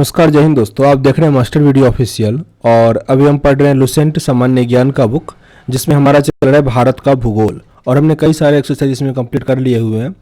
नमस्कार, जय हिंद दोस्तों। आप देख रहे हैं मास्टर वीडियो ऑफिशियल और अभी हम पढ़ रहे हैं लुसेंट सामान्य ज्ञान का बुक, जिसमें हमारा चल रहा है भारत का भूगोल और हमने कई सारे एक्सरसाइज इसमें कंप्लीट कर लिए हुए हैं।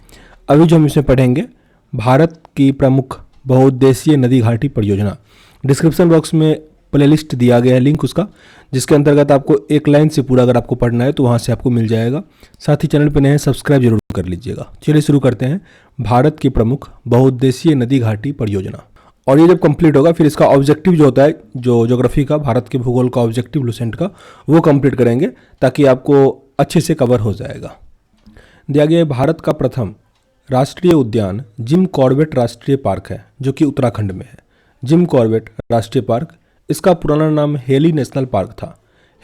अभी जो हम इसमें पढ़ेंगे भारत की प्रमुख बहुउद्देशीय नदी घाटी परियोजना। डिस्क्रिप्शन बॉक्स में प्लेलिस्ट दिया गया है लिंक उसका, जिसके अंतर्गत आपको एक लाइन से पूरा अगर आपको पढ़ना है तो वहाँ से आपको मिल जाएगा। साथ ही चैनल पर नए हैं सब्सक्राइब जरूर कर लीजिएगा। चलिए शुरू करते हैं। भारत की प्रमुख बहुउद्देशीय नदी घाटी परियोजना। और ये जब कंप्लीट होगा फिर इसका ऑब्जेक्टिव जो होता है, जो ज्योग्राफी का, भारत के भूगोल का ऑब्जेक्टिव लुसेंट का, वो कंप्लीट करेंगे ताकि आपको अच्छे से कवर हो जाएगा। दिया गया है भारत का प्रथम राष्ट्रीय उद्यान जिम कॉर्बेट राष्ट्रीय पार्क है, जो कि उत्तराखंड में है। जिम कॉर्बेट राष्ट्रीय पार्क, इसका पुराना नाम हेली नेशनल पार्क था।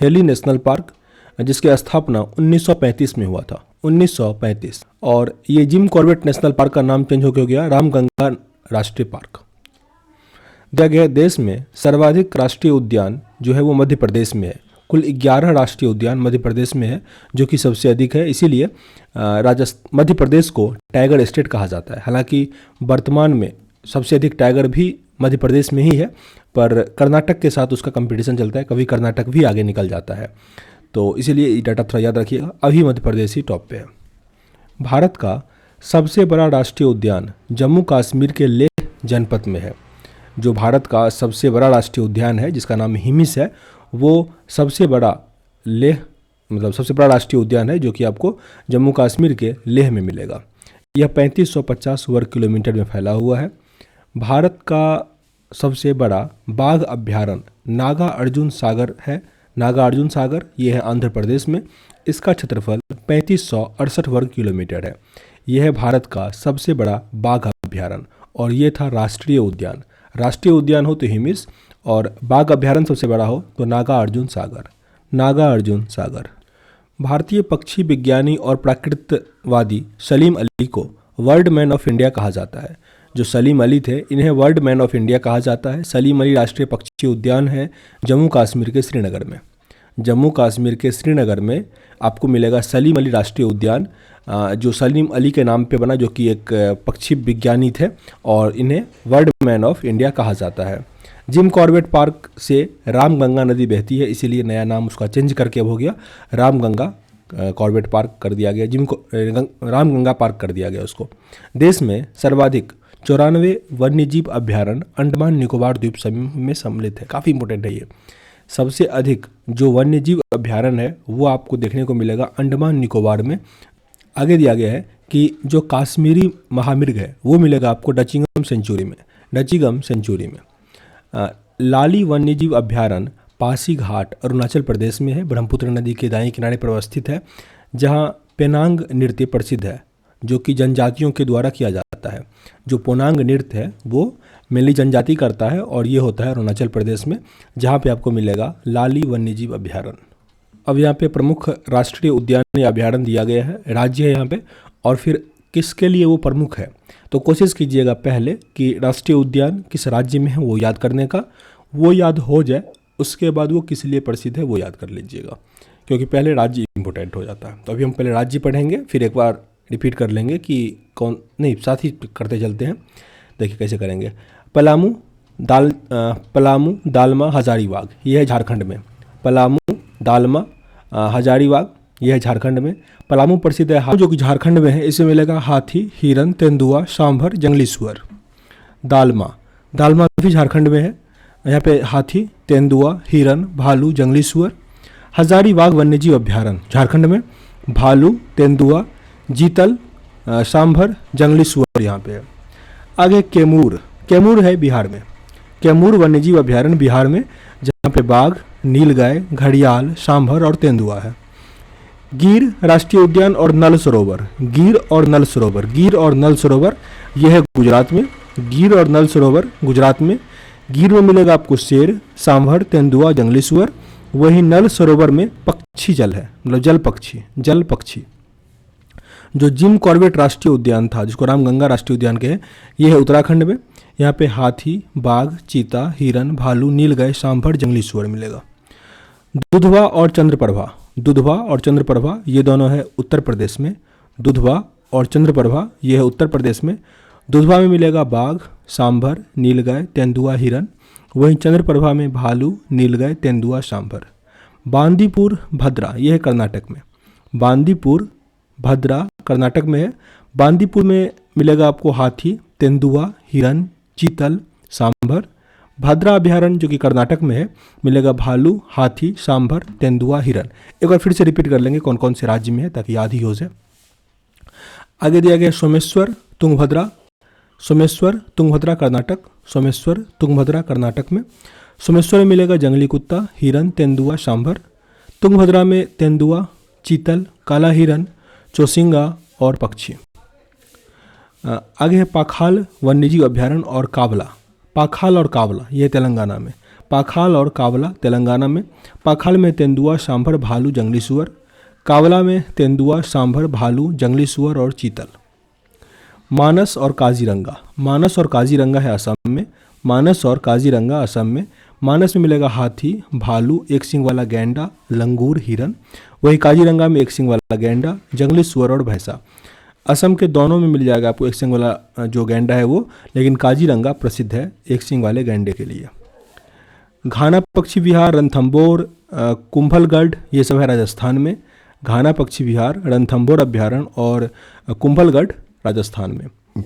हेली नेशनल पार्क, जिसकी स्थापना 1935 में हुआ था, 1935। और ये जिम कॉर्बेट नेशनल पार्क का नाम चेंज होकर हो गया रामगंगा राष्ट्रीय पार्क। दिया गया देश में सर्वाधिक राष्ट्रीय उद्यान जो है वो मध्य प्रदेश में है। कुल 11 राष्ट्रीय उद्यान मध्य प्रदेश में है, जो कि सबसे अधिक है। इसीलिए मध्य प्रदेश को टाइगर स्टेट कहा जाता है। हालांकि वर्तमान में सबसे अधिक टाइगर भी मध्य प्रदेश में ही है, पर कर्नाटक के साथ उसका कंपटीशन चलता है, कभी कर्नाटक भी आगे निकल जाता है। तो इसीलिए ये डाटा थोड़ा याद रखिएगा। अभी मध्य प्रदेश ही टॉप पे है। भारत का सबसे बड़ा राष्ट्रीय उद्यान जम्मू कश्मीर के लेह जनपद में है। जो भारत का सबसे बड़ा राष्ट्रीय उद्यान है, जिसका नाम हिमिस है, वो सबसे बड़ा सबसे बड़ा राष्ट्रीय उद्यान है, जो कि आपको जम्मू कश्मीर के लेह में मिलेगा। यह 3550 वर्ग किलोमीटर में फैला हुआ है। भारत का सबसे बड़ा बाघ अभ्यारण्य नागा अर्जुन सागर है। नागा अर्जुन सागर ये है आंध्र प्रदेश में। इसका क्षेत्रफल 3568 वर्ग किलोमीटर है। यह है भारत का सबसे बड़ा बाघ अभ्यारण्य और ये था राष्ट्रीय उद्यान। राष्ट्रीय उद्यान हो तो हिमिस और बाघ अभ्यारण्य सबसे बड़ा हो तो नागा अर्जुन सागर। नागा अर्जुन सागर। भारतीय पक्षी विज्ञानी और प्राकृतवादी सलीम अली को वर्ल्ड मैन ऑफ इंडिया कहा जाता है। जो सलीम अली थे, इन्हें वर्ल्ड मैन ऑफ इंडिया कहा जाता है। सलीम अली राष्ट्रीय पक्षी उद्यान है जम्मू कश्मीर के श्रीनगर में। जम्मू कश्मीर के श्रीनगर में आपको मिलेगा सलीम अली राष्ट्रीय उद्यान, जो सलीम अली के नाम पे बना, जो कि एक पक्षी विज्ञानी थे, और इन्हें वर्ल्ड मैन ऑफ इंडिया कहा जाता है। जिम कॉर्बेट पार्क से रामगंगा नदी बहती है, इसीलिए नया नाम उसका चेंज करके अब हो गया रामगंगा कॉर्बेट पार्क कर दिया गया। रामगंगा पार्क कर दिया गया उसको। देश में सर्वाधिक 94 वन्यजीव अभ्यारण्य अंडमान निकोबार द्वीप समूह में सम्मिलित है। काफ़ी इंपॉर्टेंट है ये। सबसे अधिक जो वन्यजीव अभ्यारण्य है वो आपको देखने को मिलेगा अंडमान निकोबार में। आगे दिया गया है कि जो काश्मीरी महामृग है वो मिलेगा आपको डचिंगम सेंचुरी में। डचिंगम सेंचुरी में। लाली वन्यजीव अभ्यारण्य पासीघाट अरुणाचल प्रदेश में है। ब्रह्मपुत्र नदी के दाएं किनारे पर अवस्थित है, जहां पेनांग नृत्य प्रसिद्ध है, जो कि जनजातियों के द्वारा किया जाता है। जो पोनांग नृत्य है वो मेनली जनजाति करता है और ये होता है अरुणाचल प्रदेश में, जहाँ पे आपको मिलेगा लाली वन्यजीव अभ्यारण्य। अब यहाँ पे प्रमुख राष्ट्रीय उद्यान या अभ्यारण्य दिया गया है, राज्य है यहाँ पे, और फिर किसके लिए वो प्रमुख है। तो कोशिश कीजिएगा पहले कि राष्ट्रीय उद्यान किस राज्य में है वो याद करने का। वो याद हो जाए उसके बाद वो किस लिए प्रसिद्ध है वो याद कर लीजिएगा, क्योंकि पहले राज्य इंपॉर्टेंट हो जाता है। तो अभी हम पहले राज्य पढ़ेंगे, फिर एक बार रिपीट कर लेंगे कि कौन, नहीं साथ ही करते चलते हैं। देखिए कैसे करेंगे। पलामू, दालमा, हजारीबाग, ये है झारखंड में। पलामू, दालमा, हजारीबाग, ये है झारखंड में। पलामू प्रसिद्ध है जो कि झारखंड में है। इसमें मिलेगा हाथी, हिरन, तेंदुआ, सांभर, जंगली सुअर। दालमा, दालमा भी झारखंड में है। यहाँ पे हाथी, तेंदुआ, हिरन, भालू, जंगली सुअर। हजारीबाग वन्यजीव अभ्यारण्य झारखंड में। भालू, तेंदुआ, जीतल, सांभर, जंगली सुअर यहाँ पे है। आगे कैमूर, कैमूर है बिहार में। कैमूर वन्यजीव अभ्यारण्य बिहार में, जहाँ पे बाघ, नीलगाय, घड़ियाल, सांभर और तेंदुआ है। गिर राष्ट्रीय उद्यान और नल सरोवर, गिर और नल सरोवर, गिर और नल सरोवर यह है गुजरात में। गिर और नल सरोवर गुजरात में। गिर में मिलेगा आपको शेर, सांभर, तेंदुआ, जंगली सुअर। वही नल सरोवर में पक्षी जल है, मतलब जल पक्षी, जल पक्षी। जो जिम कॉर्बेट राष्ट्रीय उद्यान था, जिसको रामगंगा राष्ट्रीय उद्यान कहे, यह है उत्तराखंड में। यहाँ पे हाथी, बाघ, चीता, हिरन, भालू, नीलगाय, सांभर, जंगली सुअर मिलेगा। दुधवा और चंद्रप्रभा, दुधवा और चंद्रप्रभा ये दोनों है उत्तर प्रदेश में। दुधवा और चंद्रप्रभा ये है उत्तर प्रदेश में। दुधवा में मिलेगा बाघ, सांभर, नीलगाय, तेंदुआ, हिरन। वहीं चंद्रप्रभा में भालू, नीलगाय, तेंदुआ, सांभर। बांदीपुर भद्रा, यह है कर्नाटक में। बांदीपुर भद्रा कर्नाटक में है। बांदीपुर में मिलेगा आपको हाथी, तेंदुआ, हिरन, चीतल, सांभर। भद्रा अभयारण्य जो कि कर्नाटक में है, मिलेगा भालू, हाथी, सांभर, तेंदुआ, हिरन। एक बार फिर से रिपीट कर लेंगे कौन कौन से राज्य में है ताकि याद ही हो जाए। आगे दिया गया सोमेश्वर तुंगभद्रा। सोमेश्वर तुंगभद्रा कर्नाटक। सोमेश्वर तुंगभद्रा कर्नाटक में। सोमेश्वर में मिलेगा जंगली कुत्ता, हिरन, तेंदुआ, सांभर। तुंगभद्रा में तेंदुआ, चीतल, काला हिरन, चौसिंगा और पक्षी। आगे है पाखाल वन्यजीव अभयारण्य और कावला। पाखाल और कावला यह तेलंगाना में। पाखाल और कावला तेलंगाना में। पाखाल में तेंदुआ, सांभर, भालू, जंगली सुअर। कावला में तेंदुआ, सांभर, भालू, जंगली सुअर और चीतल। मानस और काजीरंगा। मानस और काजीरंगा है असम में। मानस और काजीरंगा असम में। मानस में मिलेगा हाथी, भालू, एक सींग वाला गैंडा, लंगूर, हिरन। वही काजीरंगा में एक सींग वाला गैंडा, जंगली सुअर और भैंसा। असम के दोनों में मिल जाएगा आपको एक सींग वाला जो गैंडा है वो, लेकिन काजीरंगा प्रसिद्ध है एक सींग वाले गैंडे के लिए। घाना पक्षी विहार, रणथंभौर, कुंभलगढ़ ये सब है राजस्थान में। घाना पक्षी विहार, रणथंभौर अभयारण्य और कुंभलगढ़ राजस्थान में।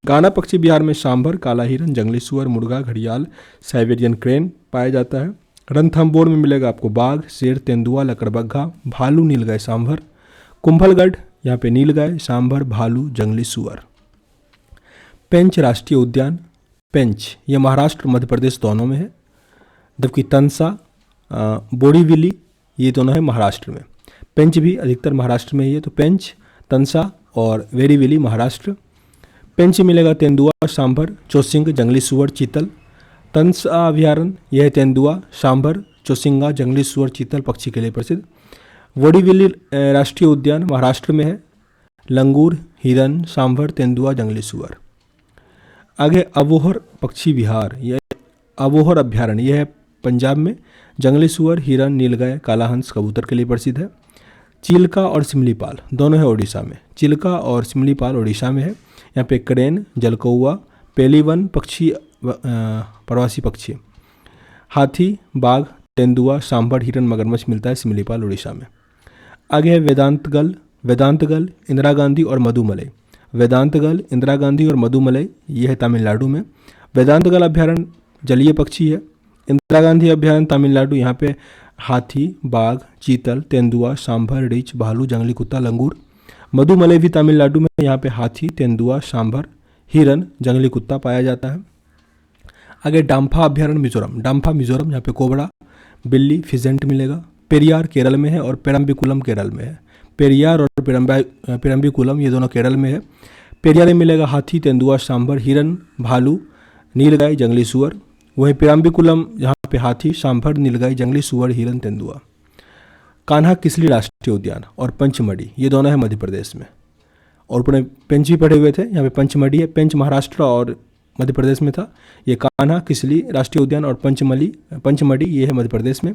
घाना पक्षी विहार में सांभर, काला हिरन, जंगली सुअर, मुर्गा, घड़ियाल, साइबेरियन क्रेन पाया जाता है। रणथंभौर में मिलेगा आपको बाघ, शेर, तेंदुआ, लकड़बग्घा, भालू, नीलगाय, सांभर। कुंभलगढ़ यहाँ पे नीलगाय, सांभर, भालू, जंगली सुअर। पेंच राष्ट्रीय उद्यान। पेंच ये महाराष्ट्र मध्य प्रदेश दोनों में है, जबकि तंसा, बोरीविली ये दोनों है महाराष्ट्र में। पेंच भी अधिकतर महाराष्ट्र में ही है, तो पेंच, तंसा और वेरीविली महाराष्ट्र। पेंच मिलेगा तेंदुआ, सांभर, चौसिंग, जंगली सुअर, चीतल। तंसा अभयारण्य यह है तेंदुआ, सांभर, चौसिंगा, जंगली सुअर, चीतल पक्षी के लिए प्रसिद्ध। बोरीविली राष्ट्रीय उद्यान महाराष्ट्र में है, लंगूर, हिरन, सांभर, तेंदुआ, जंगली सुअर। आगे अबोहर पक्षी विहार, यह अबोहर अभयारण्य यह है पंजाब में। जंगली सुअर, हिरन, नीलगाय, काला हंस, कबूतर के लिए प्रसिद्ध है। चिल्का और सिमलीपाल दोनों है ओडिशा में। चिल्का और सिमलीपाल ओडिशा में है। यहाँ पे क्रेन, जलकौआ, पेलीवन पक्षी प्रवासी पक्षी। हाथी, बाघ, तेंदुआ, सांभर, हिरन, मगरमच्छ मिलता है सिमलीपाल उड़ीसा में। आगे है वेदांतगल। वेदांतगल, इंदिरा गांधी और मधुमलई। वेदांतगल, इंदिरा गांधी और मधुमलई ये है तमिलनाडु में। वेदांतगल अभयारण्य जलीय पक्षी है। इंदिरा गांधी अभयारण्य तमिलनाडु, यहाँ पे हाथी, बाघ, चीतल, तेंदुआ, सांभर, रीछ, भालू, जंगली कुत्ता, लंगूर। मधुमलई भी तमिलनाडु में, यहाँ पे हाथी, तेंदुआ, सांभर, हिरन, जंगली कुत्ता पाया जाता है। आगे डाम्फा अभयारण्य मिजोरम। डाम्फा मिजोरम, यहाँ पे कोबरा, बिल्ली, फिजेंट मिलेगा। पेरियार केरल में है और पेरम्बिकुलम केरल में है। पेरियार और पेरम्बिकुलम ये दोनों केरल में है। पेरियार में मिलेगा हाथी, तेंदुआ, सांभर, हिरन, भालू, नीलगाय, जंगली सुअर। वहीं पेरम्बिकुलम जहाँ पे हाथी, सांभर, नीलगाय, जंगली सुअर, हिरन, तेंदुआ। कान्हा किसली राष्ट्रीय उद्यान और पंचमढ़ी ये दोनों है मध्य प्रदेश में। और अपने पेंच भी पढ़े हुए थे, यहाँ पे पंचमढ़ी है। पेंच महाराष्ट्र और मध्य प्रदेश में था। ये कान्हा किसली राष्ट्रीय उद्यान और पंचमढ़ी ये है मध्य प्रदेश में।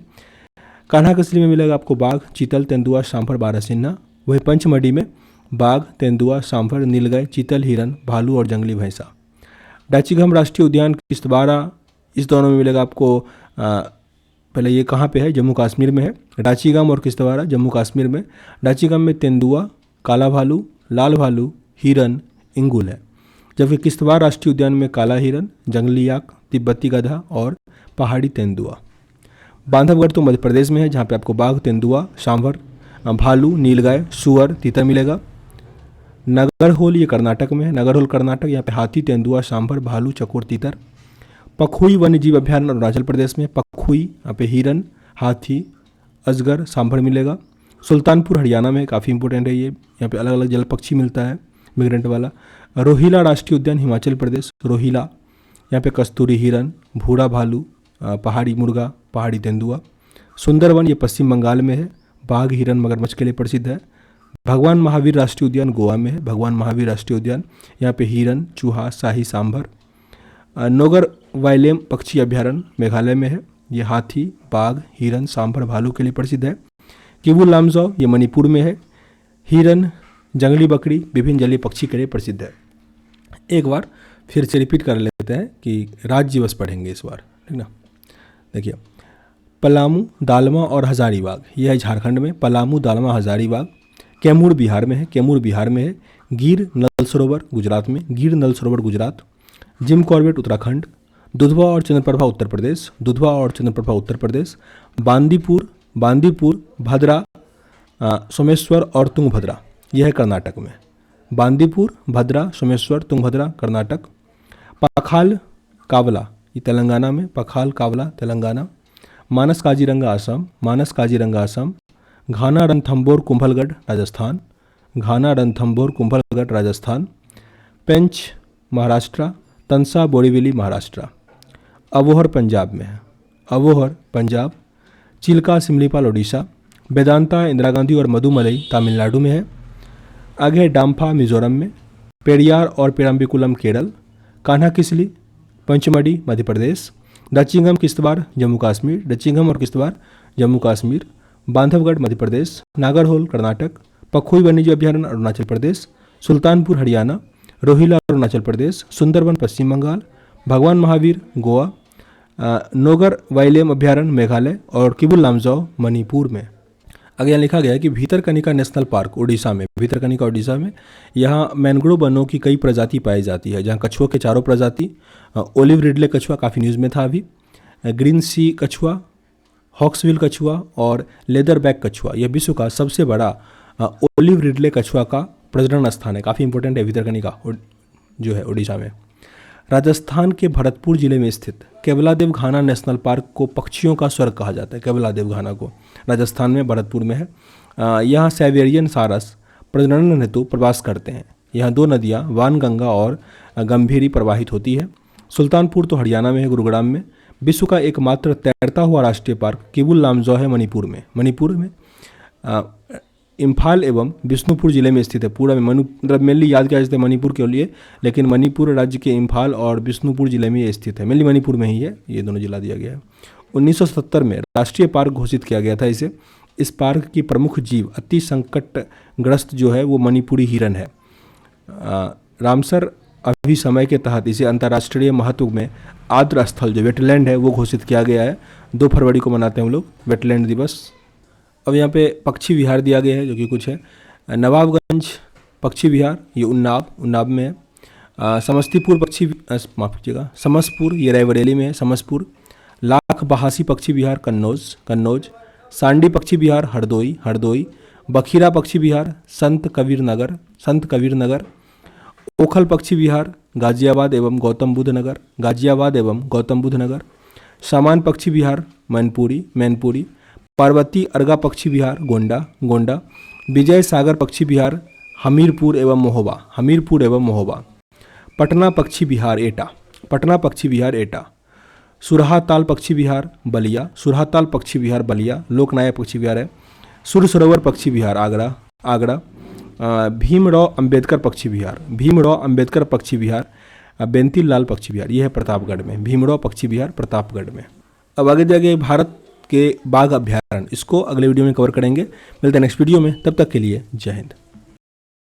कान्हा किसली में मिलेगा आपको बाघ, चीतल, तेंदुआ, सांभर, बारहसिन्हा। वही पंचमढ़ी में बाघ, तेंदुआ, सांभर, नीलगाय, चीतल, हिरन, भालू और जंगली भैंसा। डाचीगम राष्ट्रीय उद्यान, किश्तवाड़ा इस दोनों में मिलेगा आपको। पहले ये कहाँ पे है? जम्मू कश्मीर में है। डाचीगम और किश्तवाड़ा जम्मू कश्मीर में। डाचीगम में तेंदुआ, काला भालू, लाल भालू, हिरन, इंगुल है। जबकि किश्तवाड़ राष्ट्रीय उद्यान में काला हिरन, जंगली याक, तिब्बती गधा और पहाड़ी तेंदुआ। बांधवगढ़ तो मध्य प्रदेश में है, जहाँ पे आपको बाघ, तेंदुआ, सांभर, भालू, नीलगाय, सुअर, तीतर मिलेगा। नगरहोल ये कर्नाटक में है। नगरहोल कर्नाटक, यहाँ पे हाथी, तेंदुआ, सांभर, भालू, चकोर, तीतर। पखुई वन्यजीव अभयारण्य अरुणाचल प्रदेश में। पखुई यहाँ पे हिरन, हाथी, अजगर, सांभर मिलेगा। सुल्तानपुर हरियाणा में काफ़ी इंपॉर्टेंट है ये, यहाँ पे अलग अलग जल पक्षी मिलता है मिग्रेंट वाला। रोहिला राष्ट्रीय उद्यान हिमाचल प्रदेश। रोहिला यहाँ पे कस्तूरी हिरन, भूरा भालू, पहाड़ी मुर्गा, पहाड़ी तेंदुआ। सुंदरवन ये पश्चिम बंगाल में है। बाघ, हिरन, मगरमच्छ के लिए प्रसिद्ध है। भगवान महावीर राष्ट्रीय उद्यान गोवा में है। भगवान महावीर राष्ट्रीय उद्यान, यहाँ पे हिरन, चूहा, शाही, सांभर। नोगर वाइलेम पक्षी अभयारण्य मेघालय में है। ये हाथी, बाघ, हिरन, सांभर, भालू के लिए प्रसिद्ध है। किवु लामजाओ ये मणिपुर में है। हिरन, जंगली बकरी, विभिन्न जलीय पक्षी के लिए प्रसिद्ध है। एक बार फिर से रिपीट कर लेते हैं कि राज्य बस पढ़ेंगे इस बार, ठीक ना। देखिए, पलामू, दालमा और हजारीबाग, यह है झारखंड में। पलामू, दालमा, हजारीबाग। कैमूर बिहार में है, कैमूर बिहार में है। गिर नल सरोवर गुजरात में, गिर नल सरोवर गुजरात। Jim Corbett Uttarakhand. दुधवा और चंद्रप्रभा उत्तर प्रदेश, दुधवा और चंद्रप्रभा उत्तर प्रदेश। बांदीपुर, बांदीपुर, भद्रा, सोमेश्वर और तुंगभद्रा, यह है कर्नाटक में। बांदीपुर, भद्रा, सोमेश्वर, तुंगभद्रा कर्नाटक। पखाल कावला, ये तेलंगाना में। पखाल कावला तेलंगाना। मानस काजीरंगा असम, मानस काजीरंगा असम। घाना रणथंभौर कुंभलगढ़ राजस्थान, घाना रणथंभौर कुंभलगढ़ राजस्थान। पेंच महाराष्ट्र, तंसा बोरीवली महाराष्ट्र। अबोहर पंजाब में है, अबोहर पंजाब। चिल्का सिमलीपाल ओडिशा। वेदांता इंदिरा गांधी और मधुमलई तमिलनाडु में है। आगे है डाम्फा मिजोरम में। पेरियार और पेराम्बिकुलम केरल। कान्हा किसली पंचमढ़ी मध्य प्रदेश। डचिंगम किश्तवाड़ जम्मू कश्मीर, डचिंगम और किश्तवाड़ जम्मू कश्मीर। बांधवगढ़ मध्य प्रदेश। नागरहोल कर्नाटक। पखोई वन्यजीव अभयारण्य अरुणाचल प्रदेश। सुल्तानपुर हरियाणा। रोहिला अरुणाचल प्रदेश। सुंदरबन पश्चिम बंगाल। भगवान महावीर गोवा। नोगर वाइलेम अभयारण्य मेघालय और किबुल लामजाओ मणिपुर में। आगे यहाँ लिखा गया है कि भीतरकनिका नेशनल पार्क उड़ीसा में, भीतरकनिका उड़ीसा में, यहाँ मैंग्रोव वनों की कई प्रजाति पाई जाती है, जहाँ कछुआ के 4 प्रजाति। ओलिव रिडले कछुआ काफ़ी न्यूज़ में था अभी। ग्रीन सी कछुआ, हॉक्सविल कछुआ और लेदर बैक कछुआ। यह विश्व का सबसे बड़ा ओलिव रिडले कछुआ का प्रजनन स्थान है, काफ़ी इंपॉर्टेंट है भीतरकनिका जो है उड़ीसा में। राजस्थान के भरतपुर जिले में स्थित केवलादेव घाना नेशनल पार्क को पक्षियों का स्वर्ग कहा जाता है। केवलादेव घाना को राजस्थान में भरतपुर में है। यहाँ साइबेरियन सारस प्रजनन हेतु प्रवास करते हैं। यहाँ 2 नदियाँ वानगंगा और गंभीरी प्रवाहित होती है। सुल्तानपुर तो हरियाणा में है, गुरुग्राम में। विश्व का एकमात्र तैरता हुआ राष्ट्रीय पार्क किबुल लामजाओ है मणिपुर में, मणिपुर में। इम्फाल एवं बिष्णुपुर जिले में स्थित है। पूरा में मतलब मेनली याद किया जाता है मणिपुर के लिए, लेकिन मणिपुर राज्य के इम्फाल और बिष्णुपुर जिले में ये स्थित है। मेनली मणिपुर में ही है, ये दोनों जिला दिया गया है। 1970 में राष्ट्रीय पार्क घोषित किया गया था इसे। इस पार्क की प्रमुख जीव अति संकटग्रस्त जो है वो मणिपुरी हिरन है। रामसर अभिसमय के तहत इसे अंतर्राष्ट्रीय महत्व में आर्द्र स्थल जो वेटलैंड है वो घोषित किया गया है। 2 फरवरी को मनाते हैं हम लोग वेटलैंड दिवस। अब यहाँ पे पक्षी विहार दिया गया है जो कि कुछ है। नवाबगंज पक्षी विहार, ये उन्नाव में है। समस्तीपुर माफ कीजिएगा, समसपुर, ये रायबरेली में है, समसपुर। लाख बहासी पक्षी विहार कन्नौज। सांडी पक्षी विहार हरदोई। बखीरा पक्षी विहार संत कबीर नगर। ओखल पक्षी विहार गाजियाबाद एवं गौतम बुद्ध नगर। सामान पक्षी विहार मैनपुरी। पार्वती अर्गा पक्षी विहार गोंडा। विजय सागर पक्षी विहार हमीरपुर एवं महोबा। पटना पक्षी विहार एटा। सुरहाताल पक्षी विहार बलिया। लोकनायक पक्षी विहार है। सुर सरोवर पक्षी विहार आगरा। भीमराव अंबेडकर पक्षी विहार बेंतीलाल पक्षी विहार, यह है प्रतापगढ़ में। भीमराव पक्षी विहार प्रतापगढ़ में। अब आगे जाके भारत के बाघ अभयारण्य, इसको अगले वीडियो में कवर करेंगे। मिलते हैं नेक्स्ट वीडियो में, तब तक के लिए जय हिंद।